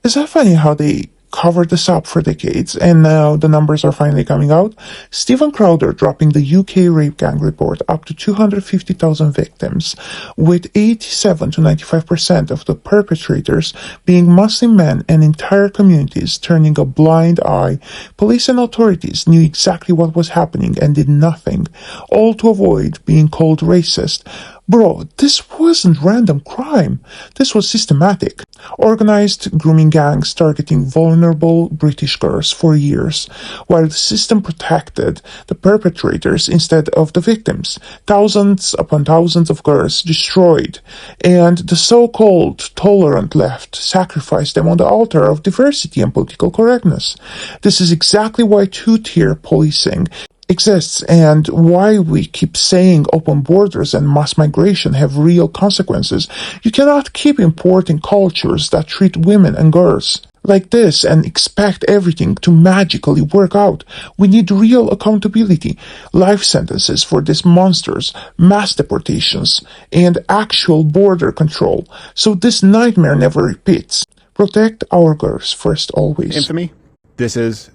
Isn't it funny how they covered this up for decades and now the numbers are finally coming out? Stephen Crowder dropping the UK rape gang report up to 250,000 victims, with 87 to 95% of the perpetrators being Muslim men and entire communities turning a blind eye. Police and authorities knew exactly what was happening and did nothing, all to avoid being called racist. Bro, this wasn't random crime. This was systematic. Organized grooming gangs targeting vulnerable British girls for years, while the system protected the perpetrators instead of the victims. Thousands upon thousands of girls destroyed, and the so-called tolerant left sacrificed them on the altar of diversity and political correctness. This is exactly why two-tier policing exists and why we keep saying open borders and mass migration have real consequences. You cannot keep importing cultures that treat women and girls like this and expect everything to magically work out. We need real accountability, life sentences for these monsters, mass deportations, and actual border control, so this nightmare never repeats. Protect our girls first, always. Infamy. This is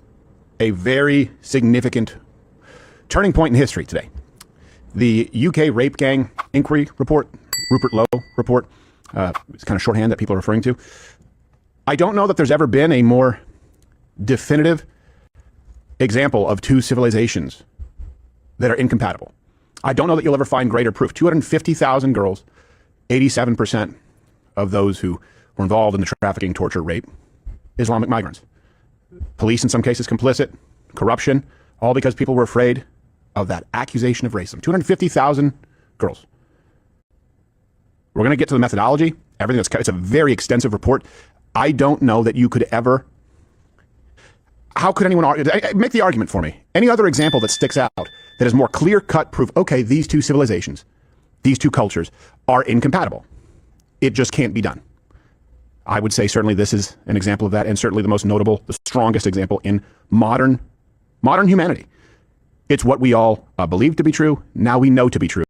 a very significant turning point in history today. The UK rape gang inquiry report, Rupert Lowe report, it's kind of shorthand that people are referring to. I don't know that there's ever been a more definitive example of two civilizations that are incompatible. I don't know that you'll ever find greater proof. 250,000 girls, 87% of those who were involved in the trafficking, torture, rape, Islamic migrants. Police in some cases complicit, corruption, all because people were afraid of that accusation of racism. 250,000 girls. We're going to get to the methodology. It's a very extensive report. I don't know that you could ever. How could anyone argue? Make the argument for me. Any other example that sticks out that is more clear-cut proof? Okay, these two civilizations, these two cultures are incompatible. It just can't be done. I would say certainly this is an example of that, and certainly the most notable, the strongest example in modern humanity. It's what we all believed to be true. Now we know to be true.